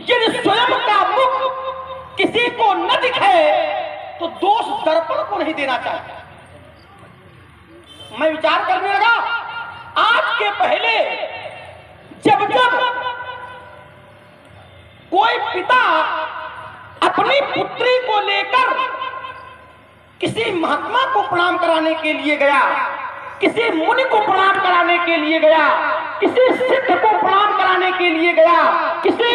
यदि स्वयं का मुख किसी को न दिखे तो दोष दर्पण को नहीं देना चाहिए। मैं विचार करने लगा, आज के पहले जब जब कोई पिता अपनी पुत्री को लेकर किसी महात्मा को प्रणाम कराने के लिए गया, किसी मुनि को प्रणाम कराने के लिए गया, किसी सिद्ध को प्रणाम कराने के लिए गया, किसी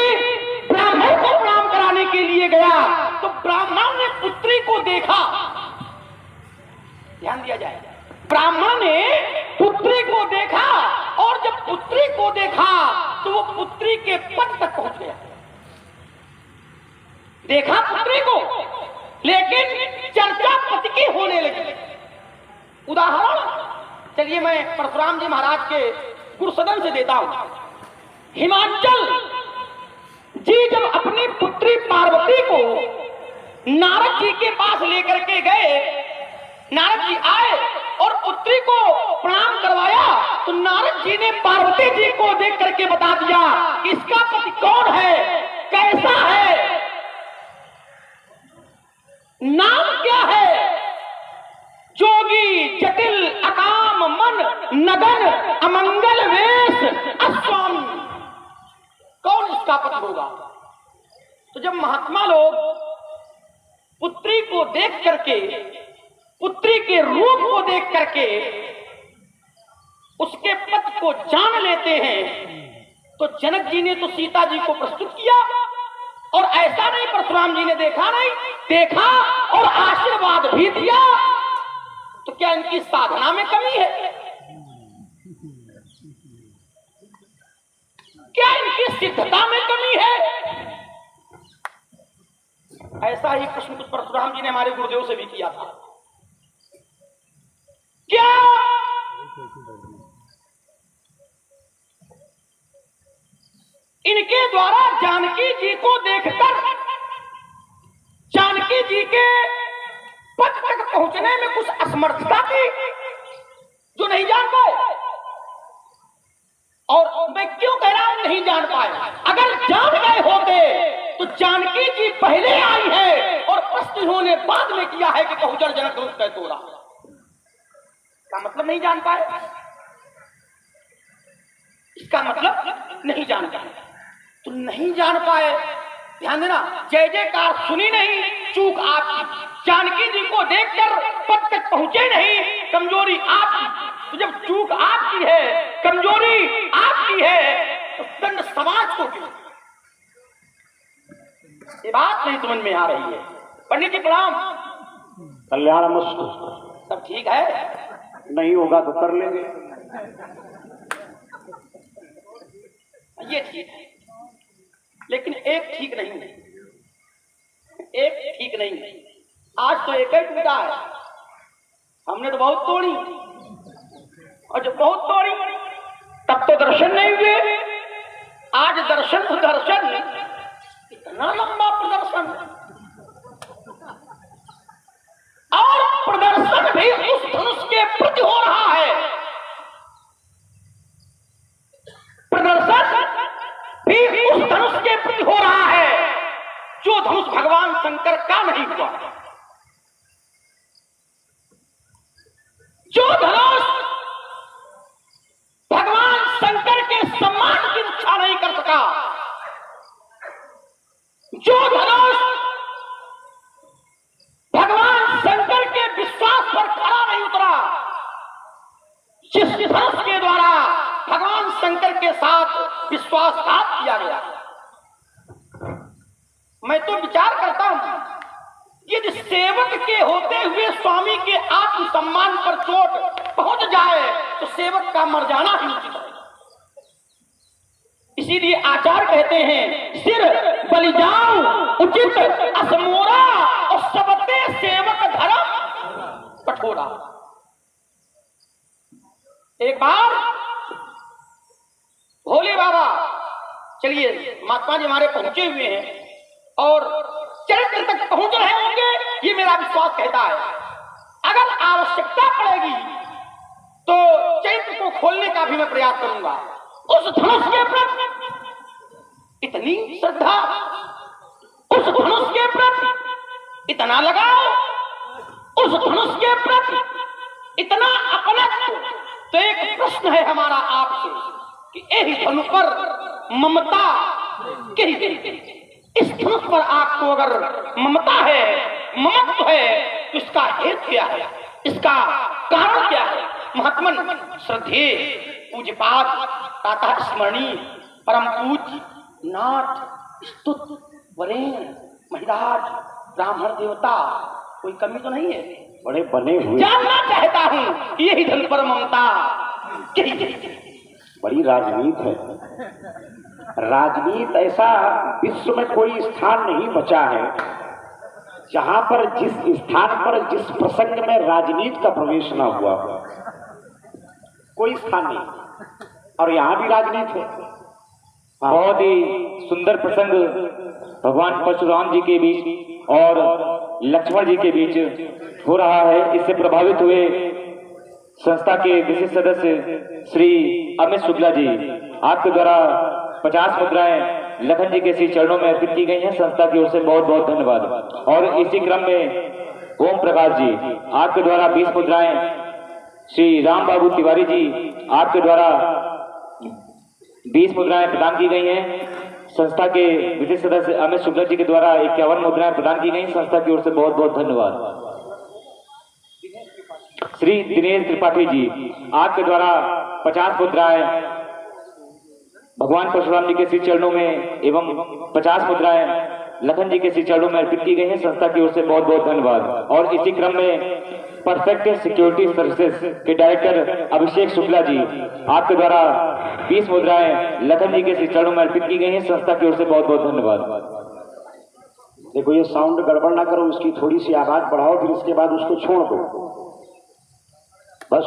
ब्राह्मण को प्रणाम कराने के लिए गया, तो ब्राह्मण ने पुत्री को देखा। ध्यान दिया जाए, ब्राह्मण ने पुत्री को देखा और जब पुत्री को देखा तो वो पुत्री के पद तक पहुंच गया। देखा पुत्री को, लेकिन चर्चा पति की होने लगी। उदाहरण चलिए मैं परशुराम जी महाराज के गुरु सदन से देता हूं। हिमाचल जी जब अपनी पुत्री पार्वती को नारद जी के पास लेकर के गए, नारद जी आए और पुत्री को प्रणाम करवाया, तो नारद जी ने पार्वती जी को देख करके बता दिया कि इसका पति कौन है, कैसा है, नाम क्या है। जोगी जटिल अकाम मन नगन अमंगल वेश अस्वामी, कौन इसका पति होगा। तो जब महात्मा लोग पुत्री को देख करके, पुत्री के रूप को देख करके उसके पति को जान लेते हैं, तो जनक जी ने तो सीता जी को प्रस्तुत किया, और ऐसा नहीं परशुराम जी ने देखा नहीं, देखा और आशीर्वाद भी दिया। तो क्या इनकी साधना में कमी है? क्या इनकी सिद्धता में कमी है? ऐसा ही प्रश्न कुछ परशुराम जी ने हमारे गुरुदेव से भी किया था। क्या इनके द्वारा जानकी जी को देखकर जानकी जी के पद तक पहुंचने में कुछ असमर्थता थी जो नहीं जान पाए? और मैं क्यों कह रहा हूं नहीं जान पाए? अगर जान गए होते तो जानकी जी पहले आई है और प्रश्न इन्होंने बाद में किया है कि बहुजन जनक रूप कह तोड़ा, का मतलब नहीं जान पाए। इसका मतलब नहीं जान पाए, तो नहीं जान पाए। ध्यान देना, जय जयकार सुनी नहीं, चूक आपकी। जानकी जी को देखकर पद तक पहुंचे नहीं, कमजोरी आपकी। तो जब चूक आपकी है, कमजोरी आपकी है, तो दंड समाज को क्यों? ये बात नहीं समझ में आ रही है। पंडित जी प्रणाम। कल्याणमस्तु। सब ठीक है? नहीं होगा तो कर लेंगे। ये ठीक है, लेकिन एक ठीक नहीं है, एक ठीक नहीं है। आज तो एक ही टूटा है, हमने तो बहुत तोड़ी, और जब बहुत तोड़ी तब तो दर्शन नहीं हुए। आज दर्शन तो दर्शन, इतना लंबा प्रदर्शन, और प्रदर्शन भी उस धनुष के प्रति हो रहा है। प्रदर्शन भी उस धनुष के प्रति हो रहा है जो धनुष भगवान शंकर का नहीं हुआ। जो धनुष भगवान शंकर के सम्मान की रक्षा नहीं कर सका, जो धनुष भगवान शंकर के विश्वास पर खरा नहीं उतरा, जिस धनुष के द्वारा भगवान शंकर के साथ विश्वासघात किया गया। मैं तो विचार करता हूं, यदि सेवक के होते हुए स्वामी के आत्मसम्मान पर चोट पहुंच जाए तो सेवक का मर जाना ही उचित है। इसीलिए आचार्य कहते हैं, सिर बलि जाऊं उचित असमोरा, और सबते सेवक धर्म कठोरा। एक बार भोले बाबा, चलिए महात्मा जी हमारे पहुंचे हुए हैं और चरित्र तक पहुंच रहे होंगे, ये मेरा विश्वास कहता है। अगर आवश्यकता पड़ेगी तो चरित्र को खोलने का भी मैं प्रयास करूंगा। उस धनुष के प्रति इतनी श्रद्धा, उस धनुष के प्रति इतना लगाओ, उस धनुष के प्रति इतना अपनत्व। तो एक प्रश्न है हमारा आपसे कि यही धनुष पर ममता कही, इस धनुष पर आपको अगर ममता है, ममत्व है, तो इसका हेतु क्या है, इसका कारण क्या है? महात्मन श्रद्धे पूज्यपाद प्रातः स्मरणीय परम पूज्य नाथ स्तुत वरेण्य महिराज ब्राह्मण देवता, कोई कमी तो नहीं है? बड़े बने हुए, जानना चाहता हूं यही धन पर ममता बड़ी राजनीति है। राजनीति ऐसा विश्व में कोई स्थान नहीं बचा है जहां पर जिस स्थान पर जिस प्रसंग में राजनीति का प्रवेश ना हुआ, कोई स्थान नहीं। और यहां भी राजनीति है। बहुत ही सुंदर प्रसंग भगवान परशुराम जी के बीच और लक्ष्मण जी के बीच हो रहा है। इससे प्रभावित हुए संस्था के विशिष्ट सदस्य श्री अमित शुक्ला जी, आपके द्वारा 50 मुद्राएं लखन जी के श्री चरणों में अर्पित की गई हैं। संस्था की ओर से बहुत बहुत धन्यवाद। और इसी क्रम में ओम प्रकाश जी, आपके द्वारा 20 मुद्राएं श्री राम बाबू तिवारी जी, आपके द्वारा 20 मुद्राएं प्रदान की गई हैं। संस्था के विशिष्ट सदस्य अमित शुक्ला जी के द्वारा 51 मुद्राएं प्रदान की गई। संस्था की ओर से बहुत बहुत धन्यवाद। श्री दिनेश त्रिपाठी जी, आपके द्वारा 50 मुद्राएं भगवान परशुराम जी के श्री चरणों में एवं 50 मुद्राएं लखन जी के श्री चरणों में अर्पित की गई हैं। संस्था की ओर से बहुत बहुत धन्यवाद। और इसी क्रम में परफेक्ट सिक्योरिटी सर्विसेज के डायरेक्टर अभिषेक शुक्ला जी, आपके द्वारा 20 मुद्राएं लखन जी के श्री चरणों में अर्पित की गई हैं। संस्था की ओर से बहुत बहुत धन्यवाद। देखो ये साउंड गड़बड़ ना करो, इसकी थोड़ी सी आवाज बढ़ाओ, फिर इसके बाद उसको छोड़ दो बस।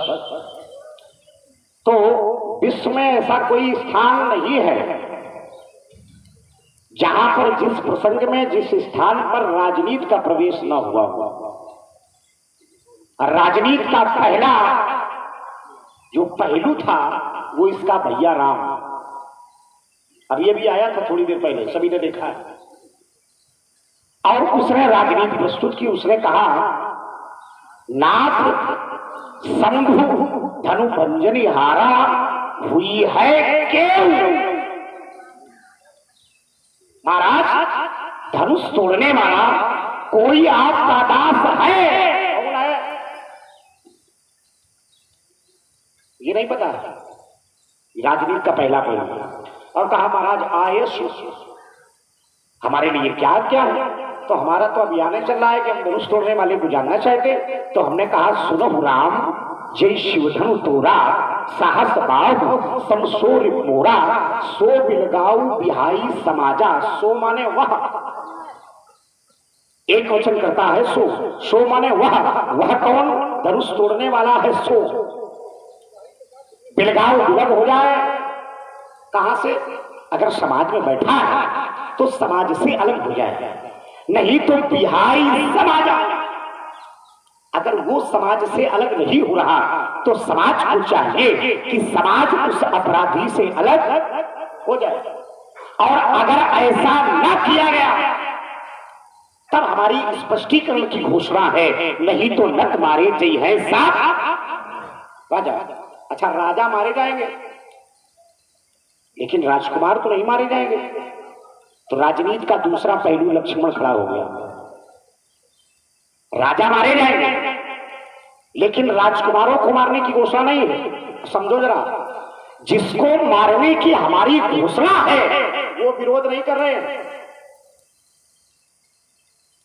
तो विश्व में ऐसा कोई स्थान नहीं है जहां पर जिस प्रसंग में जिस स्थान पर राजनीति का प्रवेश न हुआ हो। राजनीति का पहला जो पहलू था वो इसका भैया राम, अब ये भी आया था थोड़ी देर पहले, सभी ने देखा है। और उसने राजनीति प्रस्तुत की। उसने कहा नाथ शंभु धनु भंजनी हारा हुई है केव। महाराज धनुष तोड़ने वाला कोई आपका दास है? कौन है ये नहीं पता। राजनीति का पहला पहलू। और कहा महाराज आए हमारे लिए क्या क्या है? तो हमारा तो अभियान चल रहा है कि हम धनुष तोड़ने वाले को जानना चाहते। तो हमने कहा सुनो राम, जय शिव धनु तोरा साहस बाहु समसोर मोरा, सो बिलगाऊ बिहाई समाजा। सो माने वह, एक वचन करता है सो, सो माने वह कौन? धनुष तोड़ने वाला है सो। बिलगाऊ विलग हो जाए कहां से? अगर समाज में बैठा है तो समाज से अलग हो जाए, नहीं तो बिहाई समाजा। अगर वो समाज से अलग नहीं हो रहा तो समाज को चाहिए कि समाज उस अपराधी से अलग हो जाए। और अगर ऐसा न किया गया तब हमारी स्पष्टीकरण की घोषणा है, नहीं तो नत मारे जई है साथ राजा। अच्छा राजा मारे जाएंगे लेकिन राजकुमार तो नहीं मारे जाएंगे। तो राजनीति का दूसरा पहलू लक्ष्मण खड़ा हो गया। राजा मारे जाएंगे लेकिन राजकुमारों को मारने की घोषणा नहीं है। समझो जरा, जिसको मारने की हमारी घोषणा है वो विरोध नहीं कर रहे हैं।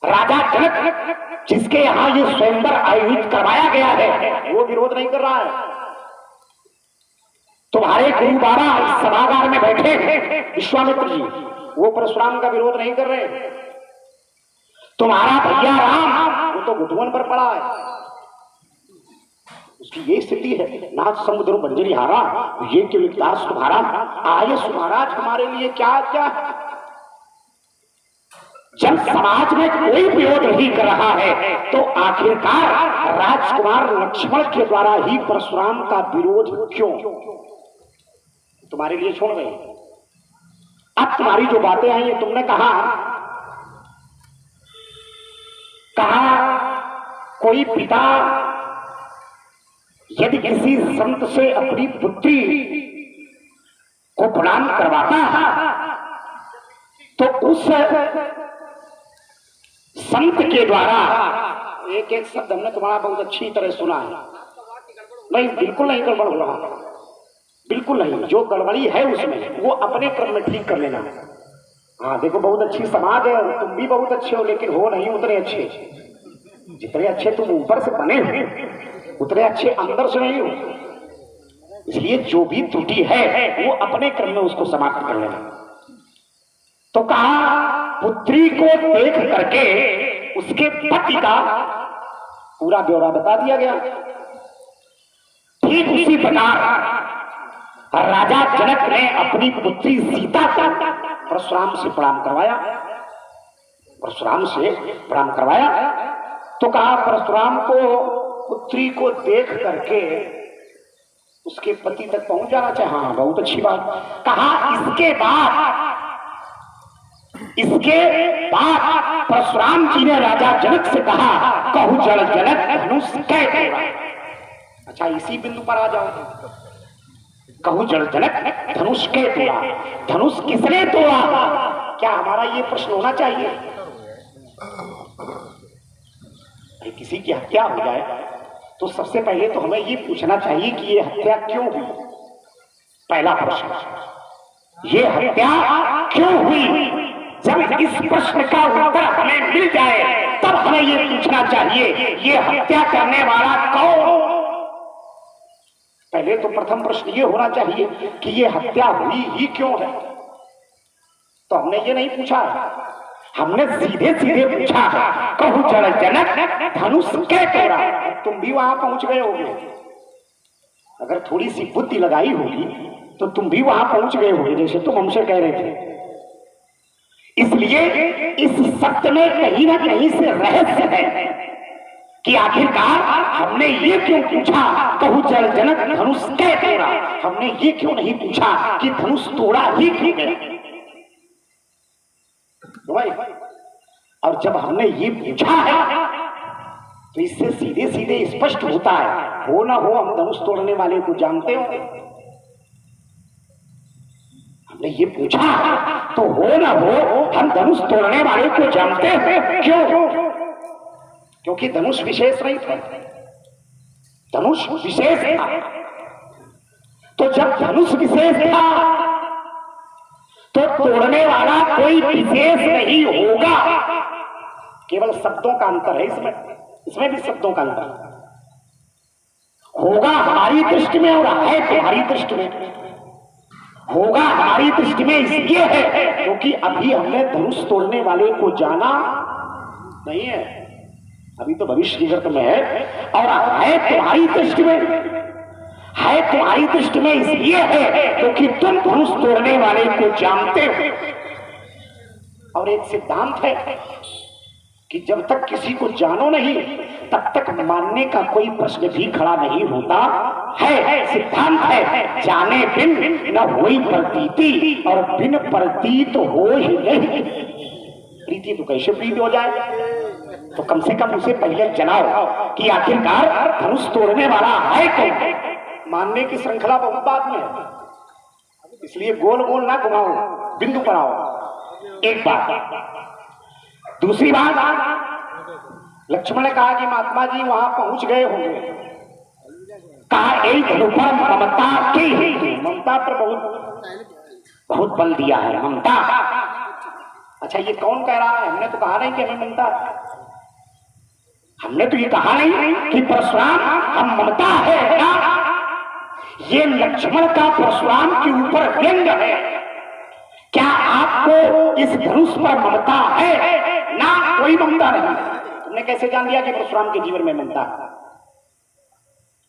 राजा जनक जिसके यहां ये स्वयंवर आयोजित करवाया गया है वो विरोध नहीं कर रहा है। तुम्हारे गुरु बाबा सभागार में बैठे हैं विश्वामित्र जी, वो परशुराम का विरोध नहीं कर रहे। तुम्हारा भैया राम वो तो घुटवन पर पड़ा है, उसकी ये स्थिति है। नाथ समुद्र बंजरी हारा ये क्यों दास तुम्हारा आये महाराज हमारे लिए क्या क्या है? जब समाज में कोई विरोध नहीं कर रहा है तो आखिरकार राजकुमार लक्ष्मण के द्वारा ही परशुराम का विरोध क्यों? तुम्हारे लिए छोड़ रहे। अब तुम्हारी जो बातें आई ये तुमने कहा कोई पिता यदि किसी संत से अपनी पुत्री को प्रणाम करवाता तो उस संत के द्वारा एक एक शब्द हमने तुम्हारा बहुत अच्छी तरह सुना है। नहीं, बिल्कुल नहीं गड़बड़ हो रहा, बिल्कुल नहीं। जो गड़बड़ी है उसमें वो अपने क्रम में ठीक कर लेना। हाँ देखो, बहुत अच्छी समाज है, तुम भी बहुत अच्छे हो, लेकिन हो नहीं उतने अच्छे। जितने अच्छे तुम ऊपर से बने हो उतने अच्छे अंदर से नहीं हो। इसलिए जो भी त्रुटि है वो अपने क्रम में उसको समाप्त कर लेना। तो कहा पुत्री को देख करके उसके पति का पूरा ब्यौरा बता दिया गया। ठीक उसी प्रकार राजा जनक ने अपनी पुत्री सीता को परशुराम से प्रणाम करवाया, परशुराम से प्रणाम करवाया। तो कहा परशुराम को पुत्री को देख करके उसके पति तक पहुंच जाना चाहिए। हाँ, बहुत अच्छी बात। कहा इसके बाद परशुराम जी ने राजा जनक से कहा, कहु जल जनक धनुष कै तोड़ा। अच्छा, इसी बिंदु पर आ जाओ। कहु जल जनक धनुष कै तोड़ा, धनुष किसने तोड़ा? क्या हमारा ये प्रश्न होना चाहिए? किसी की हत्या हो जाए तो सबसे पहले तो हमें ये पूछना चाहिए कि ये हत्या क्यों हुई। पहला प्रश्न, ये हत्या क्यों हुई? जब इस प्रश्न का उत्तर हमें मिल जाए तब हमें ये पूछना चाहिए ये हत्या करने वाला कौन? पहले तो प्रथम प्रश्न ये होना चाहिए कि ये हत्या हुई ही क्यों है। तो हमने ये नहीं पूछा, हमने सीधे सीधे पूछा, कहु जल जनक धनुष कै तोड़ा। तुम भी वहां पहुंच गए होगे, अगर थोड़ी सी बुद्धि लगाई होगी तो तुम भी वहां पहुंच गए होगे, जैसे तुम हमसे कह रहे थे। इसलिए इस सत्य में कहीं ना कहीं से रहस्य है कि आखिरकार हमने ये क्यों पूछा कहु जल जनक धनुष कै तोड़ा। हमने ये क्यों नहीं पूछा कि धनुष तोड़ा ही क्यों गया। और जब हमने ये पूछा है तो इससे सीधे सीधे स्पष्ट होता है, हो ना हो हम धनुष तोड़ने वाले को जानते हो। हमने ये पूछा तो हो ना हो हम धनुष तोड़ने वाले को जानते हैं। क्यों? क्योंकि धनुष विशेष नहीं था, धनुष विशेष था। तो जब धनुष विशेष था तो तोड़ने वाला कोई विशेष नहीं होगा। केवल शब्दों का अंतर है इसमें भी शब्दों का अंतर होगा हमारी दृष्टि में और है तुम्हारी दृष्टि में। होगा हमारी दृष्टि में इसलिए है क्योंकि अभी हमने धनुष तोड़ने वाले को जाना नहीं है, अभी तो भविष्य जगत में है। और है तुम्हारी दृष्टि में, है तुम्हारी दृष्टि में इसलिए है क्योंकि तुम धनुष तोड़ने वाले को जानते हो। और एक सिद्धांत है कि जब तक किसी को जानो नहीं तब तक मानने का कोई प्रश्न भी खड़ा नहीं होता है। सिद्धांत है जाने बिन न होई प्रतीति और बिन प्रतीत हो ही नहीं। प्रीति तो कैसे प्रीति हो जाए? तो कम से कम उसे पहले जनाओ कि आखिरकार धनुष तोड़ने वाला है कौन। मानने की श्रृंखला बहुत बाद में है, इसलिए गोल गोल ना घुमाओ, बिंदु पर आओ। एक बात। दूसरी बात, लक्ष्मण ने कहा कि महात्मा जी वहां पहुंच गए होंगे। कहा एक पर ममता की, ममता पर बहुत बल दिया है, ममता। अच्छा ये कौन कह रहा है? हमने तो कहा नहीं कि हमें ममता, हमने तो ये कहा नहीं कि परशुराम हम ममता है ना। ये लक्ष्मण का परशुराम के ऊपर व्यंग है। क्या आपको इस धनुष पर ममता है? ना, कोई ममता नहीं। तुमने कैसे जान लिया कि परशुराम के जीवन में ममता है?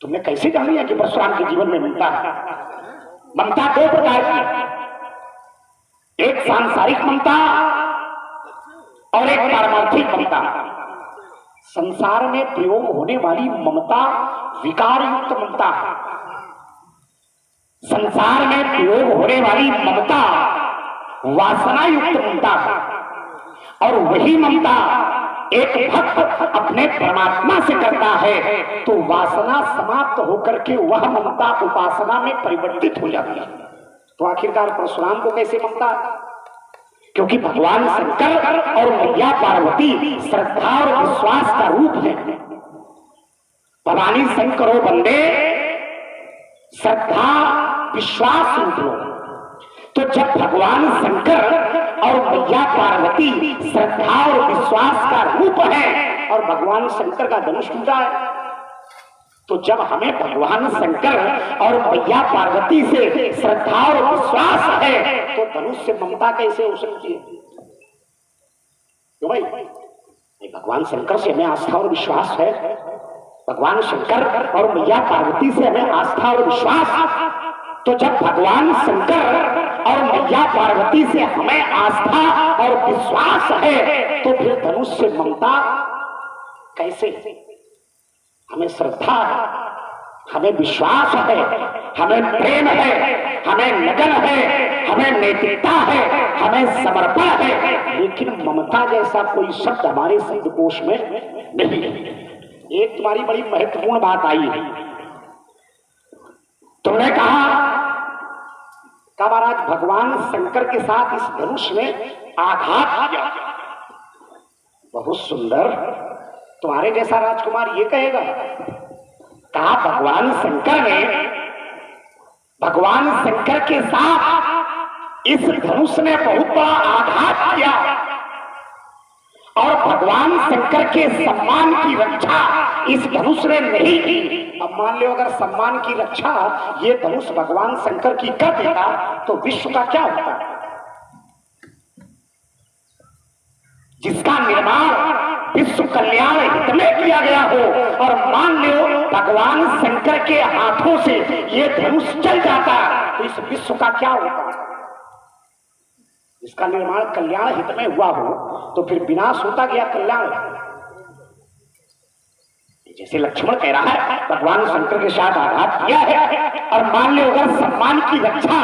तुमने कैसे जान लिया कि परशुराम के जीवन में ममता है? ममता दो प्रकार की है, एक सांसारिक ममता और एक पारमार्थिक ममता। संसार में प्रयोग होने वाली ममता विकार युक्त ममता है। संसार में प्रयोग होने वाली ममता वासना युक्त ममता और वही ममता एक भक्त अपने परमात्मा से करता है तो वासना समाप्त होकर के वह ममता उपासना में परिवर्तित हो जाती है। तो आखिरकार परशुराम को कैसे ममता? क्योंकि भगवान शंकर और मैया पार्वती श्रद्धा और विश्वास का रूप है। भवानी शंकरो बंदे श्रद्धा विश्वास रूप हो। तो जब भगवान शंकर और मैया पार्वती श्रद्धा और विश्वास का रूप है और भगवान शंकर का धनुष टूटा है, तो जब हमें भगवान शंकर और मैया पार्वती से श्रद्धा और विश्वास है तो धनुष से ममता कैसे हो सकती है? क्यों भाई? भगवान शंकर से हमें आस्था और विश्वास है, भगवान शंकर और मैया पार्वती से हमें आस्था और विश्वास। तो जब भगवान शंकर और मैया पार्वती से हमें आस्था और विश्वास है तो फिर धनुष से ममता कैसे? हमें श्रद्धा है, हमें विश्वास है, हमें प्रेम है, हमें लगन है, हमें नैतिकता है, हमें समर्पण है, लेकिन ममता जैसा कोई शब्द हमारे शब्दकोश में नहीं है। एक तुम्हारी बड़ी महत्वपूर्ण बात आई है, तुमने कहा महाराज भगवान शंकर के साथ इस धनुष में आघात किया। बहुत सुंदर, तुम्हारे जैसा राजकुमार ये कहेगा? कहा भगवान शंकर ने भगवान शंकर के साथ इस धनुष ने बहुत बड़ा आघात किया और भगवान शंकर के सम्मान की रक्षा इस धनुष ने नहीं की। अब मान लो अगर सम्मान की रक्षा ये धनुष भगवान शंकर की कर देता तो विश्व का क्या होता? जिसका निर्माण विश्व कल्याण हित में किया गया हो और मान लो भगवान शंकर के हाथों से ये धनुष चल जाता तो इस विश्व का क्या होता? इसका निर्माण कल्याण हित में हुआ हो तो फिर विनाश होता गया कल्याण। जैसे लक्ष्मण कह रहा है भगवान शंकर के साथ आघात किया है और मान लो अगर सम्मान की रक्षा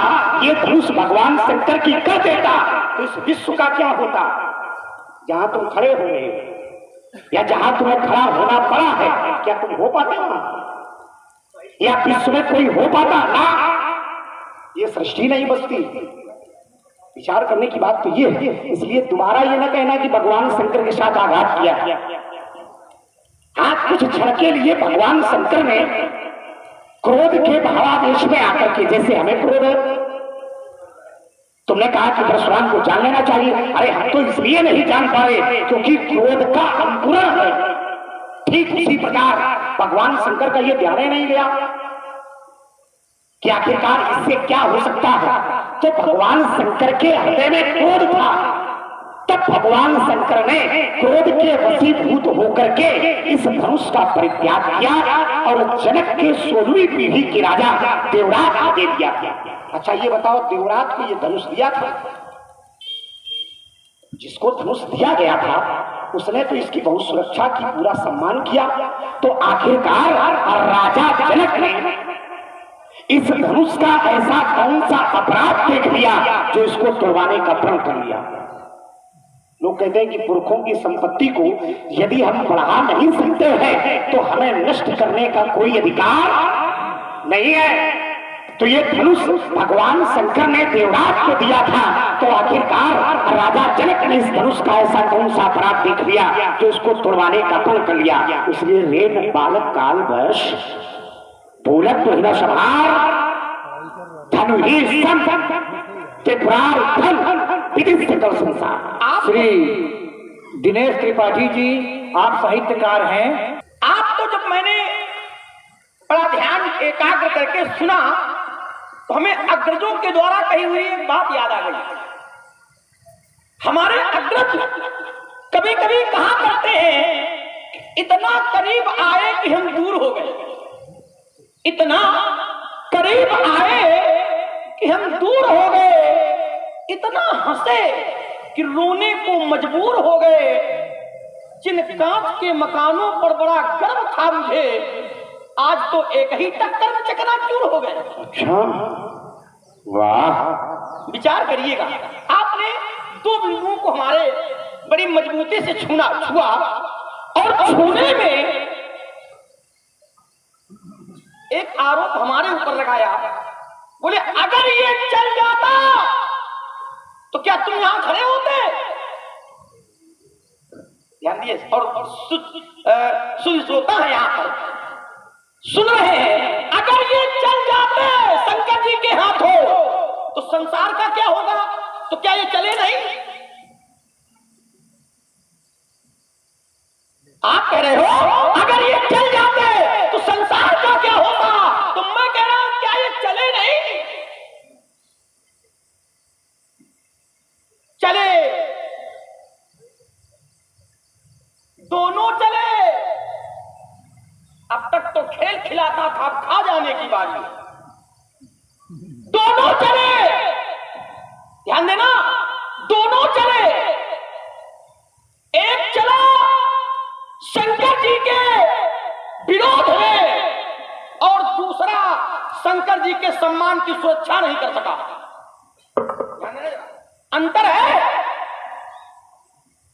ये धनुष भगवान शंकर की कर देता तो इस विश्व का क्या होता? जहां तुम खड़े हो रहे हो या जहां तुम्हें खड़ा होना पड़ा है, क्या तुम हो पाते वहां? या विश्व में कोई हो पाता ना? ये सृष्टि नहीं बचती। विचार करने की बात तो ये है। इसलिए दोबारा ये ना कहना कि भगवान शंकर के साथ आघात किया। आज कुछ क्षण के लिए भगवान शंकर ने क्रोध के भावावेश में आकर के, जैसे हमें क्रोध है, तुमने कहा कि परशुराम को जान लेना चाहिए। अरे हम तो इसलिए नहीं जान पा रहे क्योंकि क्रोध का अंकुरण है। ठीक उसी प्रकार भगवान शंकर का ये ध्यान नहीं गया कि आखिरकार इससे क्या हो सकता है। तो भगवान शंकर के हृदय में क्रोध था, तब भगवान शंकर ने क्रोध के वशीभूत होकर के इस धनुष का परित्याग किया और जनक के 16वीं पीढ़ी के राजा देवराज को दे दिया। अच्छा ये बताओ, देवराज को ये धनुष दिया था? जिसको धनुष दिया गया था उसने तो इसकी बहुत सुरक्षा की, पूरा सम्मान किया। तो आखिरकार राजा जनक ने इस धनुष का ऐसा कौन सा अपराध देख लिया जो इसको तोड़वाने का प्रण कर लिया? लोग कहते हैं कि पुरखों की संपत्ति को यदि हम बढ़ा नहीं सकते हैं तो हमें नष्ट करने का कोई अधिकार नहीं है। तो ये धनुष भगवान शंकर ने देवराज को दिया था, तो आखिरकार राजा जनक ने इस धनुष का ऐसा कौन सा अपराध देख लिया जो इसको तोड़वाने का प्रण कर लिया? इसलिए रेन बालक काल वर्ष बोलक तो हिना सभार धनु ही संसार। श्री दिनेश त्रिपाठी जी, आप साहित्यकार हैं। आप तो जब मैंने बड़ा ध्यान एकाग्र करके सुना तो हमें अग्रजों के द्वारा कही हुई एक बात याद आ गई। हमारे अग्रज कभी कभी कहा करते हैं इतना करीब आए कि हम दूर हो गए, इतना करीब आए कि हम दूर हो गए, इतना हंसे कि रोने को मजबूर हो गए। जिन कांच के मकानों पर बड़ा गर्व था मुझे, आज तो एक ही टक्कर में चकनाचूर हो गए। अच्छा, वाह। विचार करिएगा, आप दो बिंदुओं को हमारे बड़ी मजबूती से छुआ और छूने में एक आरोप हमारे ऊपर लगाया। बोले अगर ये चल जाता तो क्या तुम यहां खड़े होते? ध्यान दिए और श्रोता है यहां पर सुन रहे हैं। अगर ये चल जाते शंकर जी के हाथों तो संसार का क्या होगा? तो क्या ये चले नहीं? आप कह रहे हो अगर ये चल जाते तो संसार का क्या होता? तो मैं कह रहा हूं क्या ये चले नहीं? चले, दोनों चले। अब तक तो खेल खिलाता था, अब खा जाने की बारी। दोनों चले, ध्यान देना, दोनों चले। एक चला शंकर जी के विरोध में और दूसरा शंकर जी के सम्मान की सुरक्षा नहीं कर सका। अंतर है,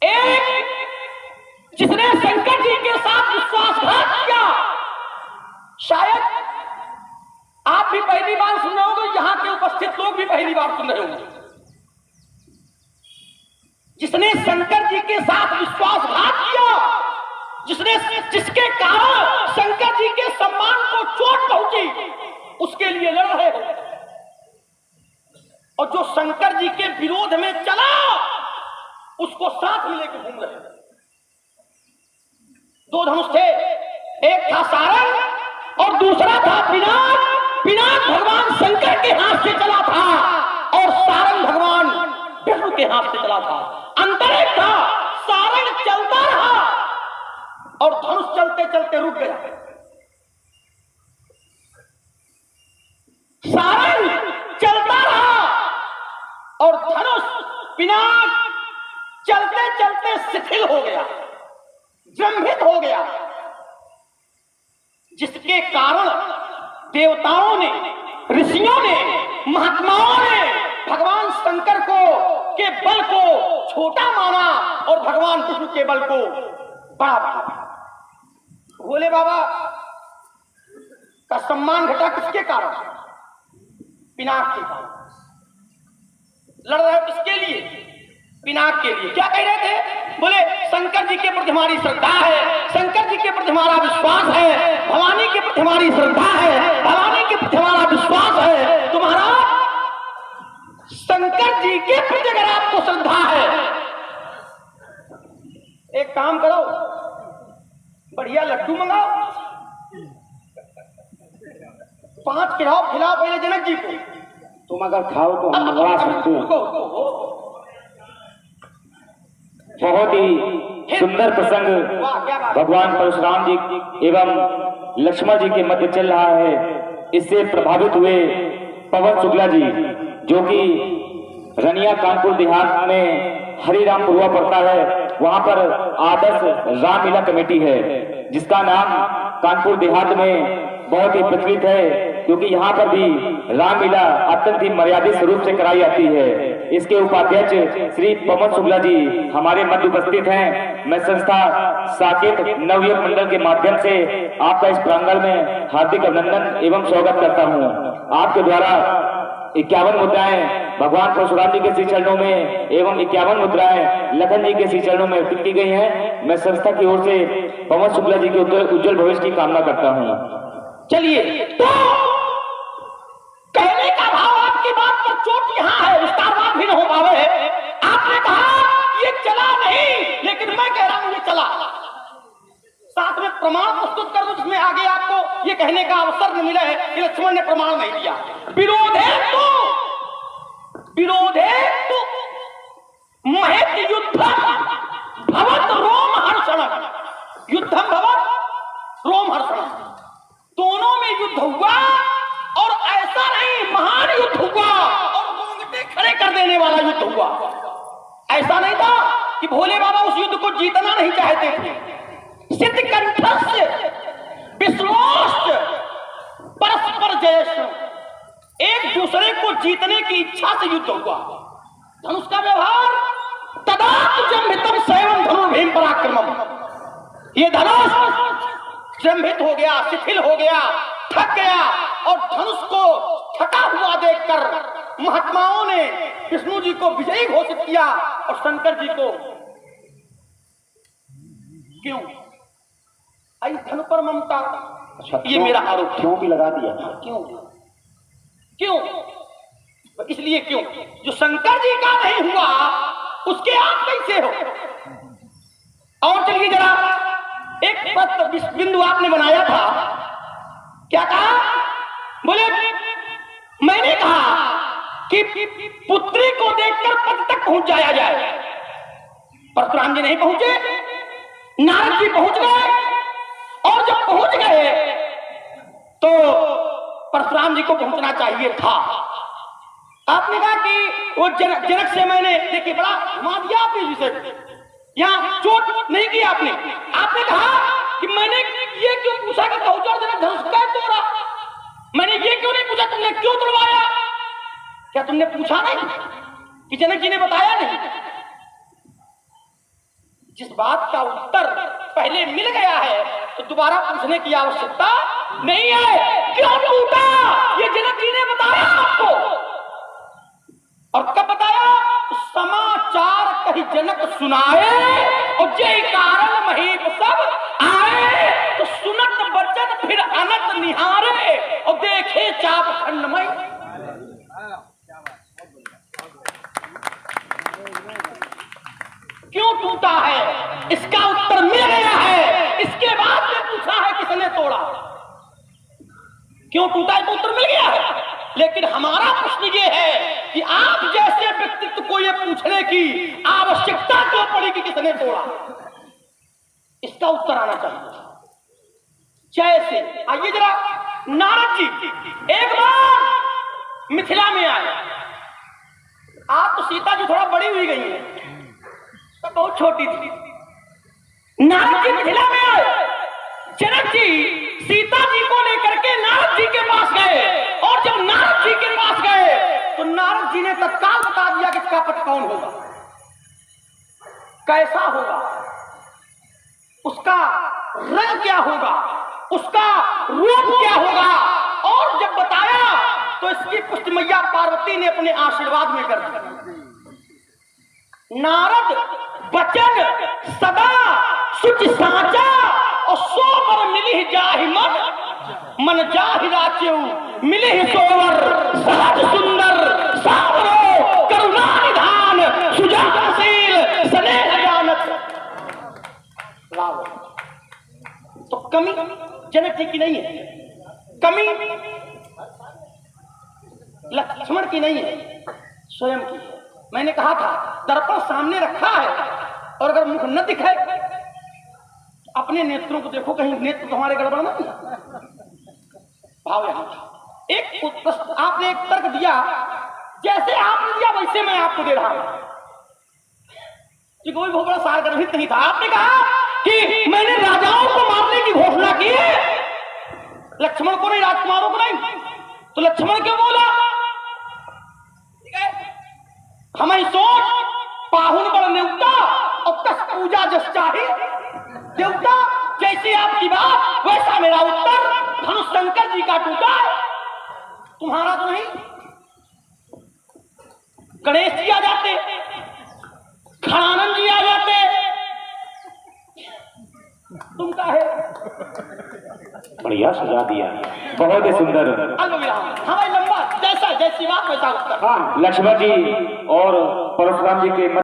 एक जिसने शंकर जी के साथ विश्वासघात किया, शायद आप भी पहली बार सुन रहे होंगे, यहां के उपस्थित लोग भी पहली बार सुन रहे होंगे। जिसने शंकर जी के साथ विश्वासघात किया, जिसके कारण शंकर जी के सम्मान को चोट पहुंची, उसके लिए लड़ रहे हो। और जो शंकर जी के विरोध में चला, उसको साथ में लेकर घूम रहे। दो धनुष थे, एक था सारंग और दूसरा था पिनाक। पिनाक भगवान शंकर के हाथ से चला था और सारंग भगवान विष्णु के हाथ से चला था। अंतर एक था, सारंग चलता रहा और धनुष चलते चलते रुक गया। सारंग चलता रहा और धनुष पिनाक चलते चलते शिथिल हो गया, जृंभित हो गया, जिसके कारण देवताओं ने, ऋषियों ने, महात्माओं ने भगवान शंकर को के बल को छोटा माना और भगवान विष्णु के बल को बड़ा माना। भोले बाबा का सम्मान घटा किसके कारण? पिनाक के कारण। लड़ रहे किसके लिए? पिनाक के लिए। क्या कह रहे थे? बोले शंकर जी के प्रति हमारी श्रद्धा है, शंकर जी के प्रति हमारा विश्वास है, भवानी के प्रति हमारी श्रद्धा है, भवानी के प्रति हमारा विश्वास है। तुम्हारा शंकर जी के प्रति अगर आपको श्रद्धा है, एक काम करो, बढ़िया लड्डू मंगाओ, 5 खिलाओ पहले जनक जी को। तुम अगर खाओ तो हम मंगवा सकते हैं। बहुत ही सुंदर प्रसंग भगवान परशुराम जी एवं लक्ष्मण जी के मध्य चल रहा है। इससे प्रभावित हुए पवन शुक्ला जी, जो कि रनिया कानपुर देहात में हरिरामपुर पड़ता है, वहां पर आदर्श रामलीला कमेटी है, जिसका नाम कानपुर देहात में बहुत ही प्रचलित है, क्योंकि यहाँ पर भी रामलीला अत्यंत ही मर्यादित स्वरूप से कराई जाती है। इसके उपाध्यक्ष श्री पवन शुक्ला जी हमारे मध्य उपस्थित हैं। मैं संस्था साकेत नवयुग मंडल के माध्यम से आपका इस प्रांगण में हार्दिक अभिनंदन एवं स्वागत करता हूँ। आपके द्वारा 51 मुद्राएं भगवान परशुराम जी के श्री चरणों में एवं 51 मुद्राएं लखन जी के श्री चरणों में अर्पित की गई हैं। मैं संस्था की ओर से पवन शुक्ला जी के उज्जवल भविष्य की कामना करता हूँ। चलिए, तो कहने का भाव आपकी बात पर चोट यहां है, विस्तारवाद भी न हो पावे। आपने कहा ये चला नहीं, लेकिन मैं कह रहा हूं ये चला। साथ में प्रमाण प्रस्तुत कर दो जिसमें आगे आपको ये कहने का अवसर न मिला है कि लक्ष्मण ने प्रमाण नहीं दिया। विरोध है तो महत युद्धम भवत रोम हर्षणम, युद्धम भवत रोम हर्षणम। दोनों में युद्ध हुआ और ऐसा नहीं, महान युद्ध हुआ और रोंगटे खड़े कर देने वाला युद्ध हुआ। ऐसा नहीं था कि भोले बाबा उस युद्ध को जीतना नहीं चाहते थे। सिद्ध कंठस्य विश्लोष्ट परस्पर जयश, एक दूसरे को जीतने की इच्छा से युद्ध हुआ। धनुष का व्यवहार पराक्रमम। ये धनुष जृंभित हो गया, शिथिल हो गया, थक गया, और धनुष को थका हुआ देखकर महात्माओं ने विष्णु जी को विजयी घोषित किया और शंकर जी को क्यों आई धनु पर ममता। अच्छा, ये मेरा आरोप। क्यों भी लगा दिया? क्यों क्यों? इसलिए क्यों जो शंकर जी का नहीं हुआ उसके आप कैसे हो? और चलिए जरा एक पद बिंदु आपने बनाया था, क्या कहा? बोले मैंने कहा कि पुत्री को देखकर पद तक पहुंच जाया जाए। परशुराम जी नहीं पहुंचे, नारद जी पहुंच गए, और जब पहुंच गए तो परशुराम जी को पहुंचना चाहिए था। आपने कहा कि वो जनक से मैंने देखिए बड़ा घुमा दिया आपने जिसे, यहाँ चोट नहीं की आपने। आपने कहा कि मैंने ये क्यों पूछा कि बहुचर जनक धनुष का तोड़ा, मैंने ये क्यों नहीं पूछा तुमने क्यों तोड़वाया? क्या तुमने पूछा नहीं कि जनक जी ने बताया नहीं? जिस बात का उत्तर पहले मिल गया है तो दोबारा पूछने की आवश्यकता नहीं है। क्यों टूटा ये जनक जी ने बताया आपको, और कब बताया? तो समाचार कहीं जनक सुनाए और जय कारण महीप सब आए, तो सुनत बचन फिर अनत निहारे और देखे चाप खंडमय। क्यों टूटा है इसका उत्तर मिल गया है, इसके बाद में पूछा है किसने तोड़ा। क्यों टूटा है तो उत्तर मिल गया है, लेकिन हमारा प्रश्न ये है कि आप जैसे व्यक्तित्व को ये पूछने की आवश्यकता क्यों पड़ी कि किसने तोड़ा? इसका उत्तर आना चाहिए। जैसे आइए जरा, नारद जी एक बार मिथिला में आए। आप तो सीता जी थोड़ा बड़ी हुई गई है, तो बहुत छोटी थी। नारद जी मिथिला में आए, जनक जी सीता जी को लेकर के नारद जी के पास गए, और जब नारद जी के पास गए तो नारद जी ने तत्काल बता दिया कि इसका पति कौन होगा, कैसा होगा, उसका रंग क्या होगा, उसका रूप क्या होगा। और जब बताया तो इसकी पुष्टि मैया पार्वती ने अपने आशीर्वाद में कर दिया। नारद वचन सदा सुच साचा और सो पर मिली जाहि मन, मन जाहि राचेऊ मिली सोवर, सहज सुंदर सावरो करुणा निधान सुजानशील स्नेह जानत। तो कमी जनक जी की नहीं है, कमी लक्ष्मण की नहीं है, स्वयं की है। मैंने कहा था दर्पण सामने रखा है, और अगर मुख न दिखे अपने नेत्रों को देखो, कहीं नेत्र तुम्हारे गड़बड़ नहीं। भाव यहां था। एक आपने एक तर्क दिया, जैसे आपने दिया वैसे मैं आपको दे रहा हूं कि कोई बहुत बड़ा सार गर्भित नहीं था। आपने कहा कि मैंने राजाओं को मारने की घोषणा की है, लक्ष्मण को नहीं, राजकुमारों को नहीं। तो लक्ष्मण क्यों बोला? हमें सोच पाहुन बड़ नेवता और कस पूजा जस चाहे देवता। जैसी आपकी बात वैसा मेरा उत्तर। धनुष शंकर जी का टूटा, तुम्हारा तो नहीं। गणेश जी आ जाते, खड़ानंद जी आ जाते, तुम का है बढ़िया सजा दिया, बहुत ही सुंदर। हमारी लंबा जैसा जैसी बात वैसा उत्तर। लक्ष्मण जी और परशुराम जी के